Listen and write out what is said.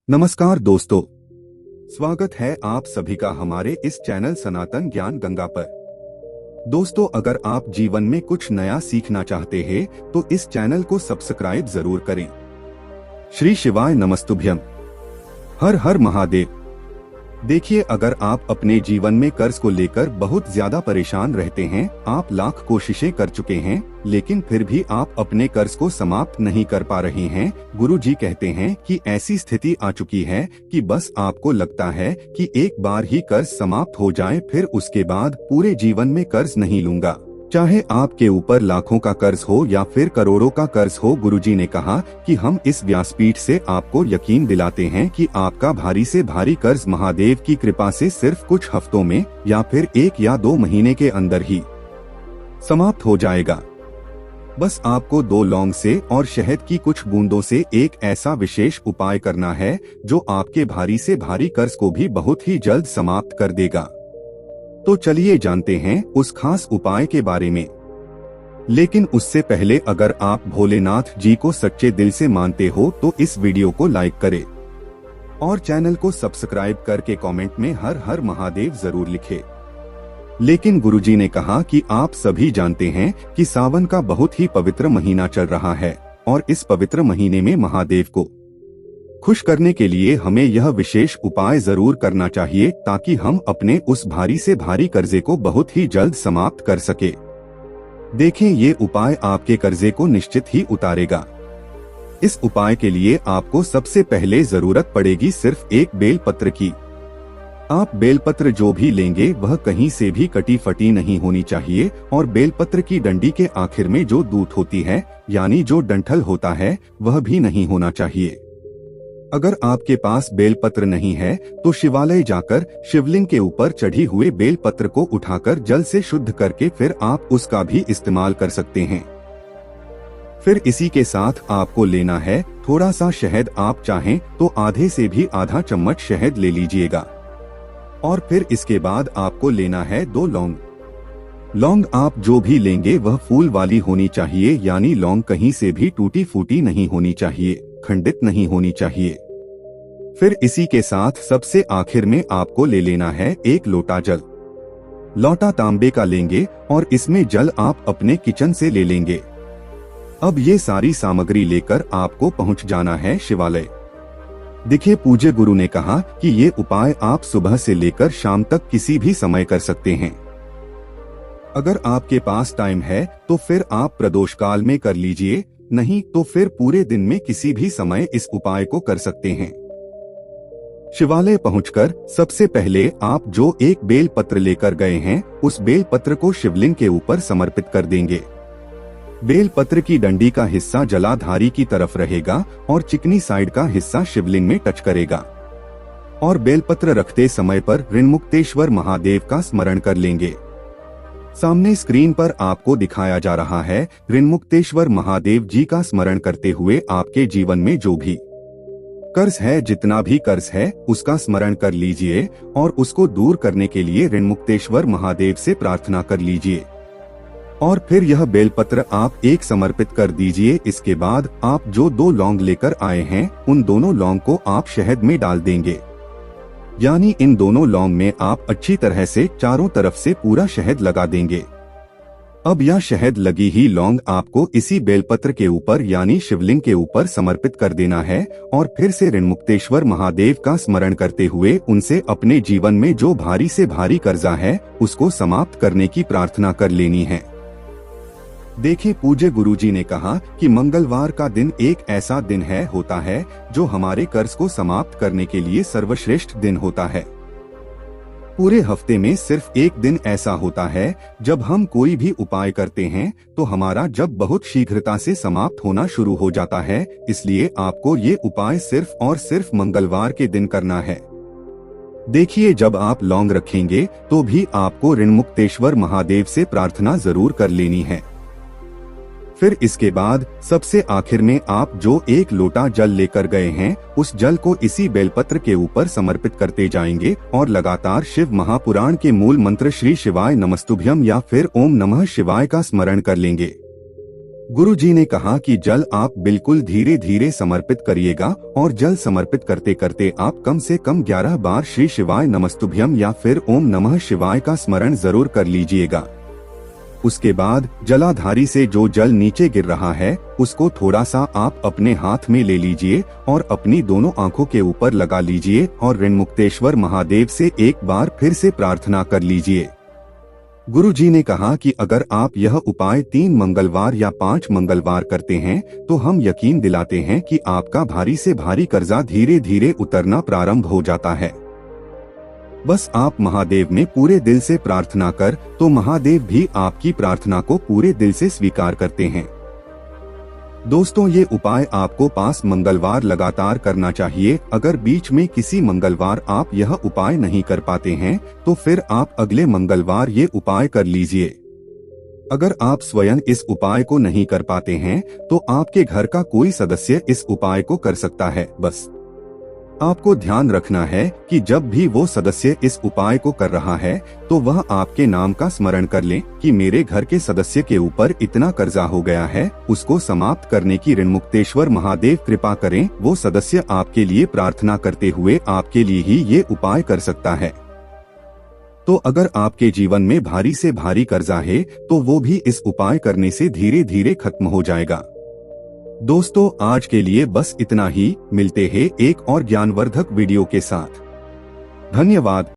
नमस्कार दोस्तों, स्वागत है आप सभी का हमारे इस चैनल सनातन ज्ञान गंगा पर। दोस्तों, अगर आप जीवन में कुछ नया सीखना चाहते हैं तो इस चैनल को सब्सक्राइब जरूर करें। श्री शिवाय नमस्तुभ्यम। हर हर महादेव। देखिए, अगर आप अपने जीवन में कर्ज को लेकर बहुत ज्यादा परेशान रहते हैं, आप लाख कोशिशें कर चुके हैं लेकिन फिर भी आप अपने कर्ज को समाप्त नहीं कर पा रहे हैं, गुरुजी कहते हैं कि ऐसी स्थिति आ चुकी है कि बस आपको लगता है कि एक बार ही कर्ज समाप्त हो जाए, फिर उसके बाद पूरे जीवन में कर्ज नहीं लूंगा। चाहे आपके ऊपर लाखों का कर्ज हो या फिर करोड़ों का कर्ज हो, गुरुजी ने कहा कि हम इस व्यासपीठ से आपको यकीन दिलाते हैं कि आपका भारी से भारी कर्ज महादेव की कृपा से सिर्फ कुछ हफ्तों में या फिर 1 या 2 महीने के अंदर ही समाप्त हो जाएगा। बस आपको 2 लौंग से और शहद की कुछ बूंदों से एक ऐसा विशेष उपाय करना है जो आपके भारी से भारी कर्ज को भी बहुत ही जल्द समाप्त कर देगा। तो चलिए जानते हैं उस खास उपाय के बारे में। लेकिन उससे पहले अगर आप भोलेनाथ जी को सच्चे दिल से मानते हो तो इस वीडियो को लाइक करें और चैनल को सब्सक्राइब करके कमेंट में हर हर महादेव जरूर लिखें। लेकिन गुरुजी ने कहा कि आप सभी जानते हैं कि सावन का बहुत ही पवित्र महीना चल रहा है और इस पवित्र महीने में महादेव को खुश करने के लिए हमें यह विशेष उपाय जरूर करना चाहिए ताकि हम अपने उस भारी से भारी कर्जे को बहुत ही जल्द समाप्त कर सके। देखें, ये उपाय आपके कर्जे को निश्चित ही उतारेगा। इस उपाय के लिए आपको सबसे पहले जरूरत पड़ेगी सिर्फ एक बेलपत्र की। आप बेलपत्र जो भी लेंगे वह कहीं से भी कटी फटी नहीं होनी चाहिए और बेलपत्र की डंडी के आखिर में जो दूत होती है यानी जो डंठल होता है वह भी नहीं होना चाहिए। अगर आपके पास बेलपत्र नहीं है तो शिवालय जाकर शिवलिंग के ऊपर चढ़ी हुए बेलपत्र को उठाकर जल से शुद्ध करके फिर आप उसका भी इस्तेमाल कर सकते हैं। फिर इसी के साथ आपको लेना है थोड़ा सा शहद। आप चाहें तो आधे से भी आधा चम्मच शहद ले लीजिएगा। और फिर इसके बाद आपको लेना है 2 लौंग। लौंग आप जो भी लेंगे वह फूल वाली होनी चाहिए, यानी लौंग कहीं से भी टूटी फूटी नहीं होनी चाहिए, खंडित नहीं होनी चाहिए। फिर इसी के साथ सबसे आखिर में आपको ले लेना है 1 लोटा जल। लोटा तांबे का लेंगे और इसमें जल आप अपने किचन से ले लेंगे। अब ये सारी सामग्री लेकर आपको पहुंच जाना है शिवालय। देखिए, पूज्य गुरु ने कहा कि ये उपाय आप सुबह से लेकर शाम तक किसी भी समय कर सकते हैं। अगर आपके पास टाइम है तो फिर आप प्रदोष काल में कर लीजिए, नहीं तो फिर पूरे दिन में किसी भी समय इस उपाय को कर सकते हैं। शिवालय पहुंचकर सबसे पहले आप जो एक बेल पत्र लेकर गए हैं उस बेल पत्र को शिवलिंग के ऊपर समर्पित कर देंगे। बेल पत्र की डंडी का हिस्सा जलाधारी की तरफ रहेगा और चिकनी साइड का हिस्सा शिवलिंग में टच करेगा। और बेलपत्र रखते समय पर ऋणमुक्तेश्वर महादेव का स्मरण कर लेंगे। सामने स्क्रीन पर आपको दिखाया जा रहा है ऋणमुक्तेश्वर महादेव जी का स्मरण करते हुए आपके जीवन में जो भी कर्ज है, जितना भी कर्ज है, उसका स्मरण कर लीजिए और उसको दूर करने के लिए ऋणमुक्तेश्वर महादेव से प्रार्थना कर लीजिए। और फिर यह बेलपत्र आप एक समर्पित कर दीजिए। इसके बाद आप जो 2 लौंग लेकर आए हैं उन दोनों लौंग को आप शहद में डाल देंगे, यानी इन दोनों लौंग में आप अच्छी तरह से चारों तरफ से पूरा शहद लगा देंगे। अब यह शहद लगी ही लौंग आपको इसी बेलपत्र के ऊपर यानी शिवलिंग के ऊपर समर्पित कर देना है और फिर से ऋणमुक्तेश्वर महादेव का स्मरण करते हुए उनसे अपने जीवन में जो भारी से भारी कर्जा है उसको समाप्त करने की प्रार्थना कर लेनी है। देखिए, पूज्य गुरुजी ने कहा कि मंगलवार का दिन एक ऐसा दिन होता है जो हमारे कर्ज को समाप्त करने के लिए सर्वश्रेष्ठ दिन होता है। पूरे हफ्ते में सिर्फ एक दिन ऐसा होता है जब हम कोई भी उपाय करते हैं तो हमारा जब बहुत शीघ्रता से समाप्त होना शुरू हो जाता है। इसलिए आपको ये उपाय सिर्फ और सिर्फ मंगलवार के दिन करना है। देखिए, जब आप लौंग रखेंगे तो भी आपको ऋणमुक्तेश्वर महादेव से प्रार्थना जरूर कर लेनी है। फिर इसके बाद सबसे आखिर में आप जो 1 लोटा जल लेकर गए हैं उस जल को इसी बेलपत्र के ऊपर समर्पित करते जाएंगे और लगातार शिव महापुराण के मूल मंत्र श्री शिवाय नमस्तुभ्यम या फिर ओम नमः शिवाय का स्मरण कर लेंगे। गुरुजी ने कहा कि जल आप बिल्कुल धीरे धीरे समर्पित करिएगा और जल समर्पित करते करते आप कम से कम 11 बार श्री शिवाय नमस्तुभ्यम या फिर ओम नमः शिवाय का स्मरण जरूर कर लीजिएगा। उसके बाद जलाधारी से जो जल नीचे गिर रहा है उसको थोड़ा सा आप अपने हाथ में ले लीजिए और अपनी दोनों आंखों के ऊपर लगा लीजिए और ऋणमुक्तेश्वर महादेव से एक बार फिर से प्रार्थना कर लीजिए। गुरुजी ने कहा कि अगर आप यह उपाय 3 मंगलवार या 5 मंगलवार करते हैं तो हम यकीन दिलाते हैं कि आपका भारी से भारी कर्जा धीरे धीरे उतरना प्रारंभ हो जाता है। बस आप महादेव में पूरे दिल से प्रार्थना कर तो महादेव भी आपकी प्रार्थना को पूरे दिल से स्वीकार करते हैं। दोस्तों, ये उपाय आपको 5 मंगलवार लगातार करना चाहिए। अगर बीच में किसी मंगलवार आप यह उपाय नहीं कर पाते हैं तो फिर आप अगले मंगलवार ये उपाय कर लीजिए। अगर आप स्वयं इस उपाय को नहीं कर पाते हैं तो आपके घर का कोई सदस्य इस उपाय को कर सकता है। बस आपको ध्यान रखना है कि जब भी वो सदस्य इस उपाय को कर रहा है तो वह आपके नाम का स्मरण कर ले कि मेरे घर के सदस्य के ऊपर इतना कर्जा हो गया है, उसको समाप्त करने की ऋणमुक्तेश्वर महादेव कृपा करें। वो सदस्य आपके लिए प्रार्थना करते हुए आपके लिए ही ये उपाय कर सकता है। तो अगर आपके जीवन में भारी से भारी कर्जा है तो वो भी इस उपाय करने से धीरे धीरे खत्म हो जाएगा। दोस्तों, आज के लिए बस इतना ही। मिलते हैं एक और ज्ञानवर्धक वीडियो के साथ। धन्यवाद।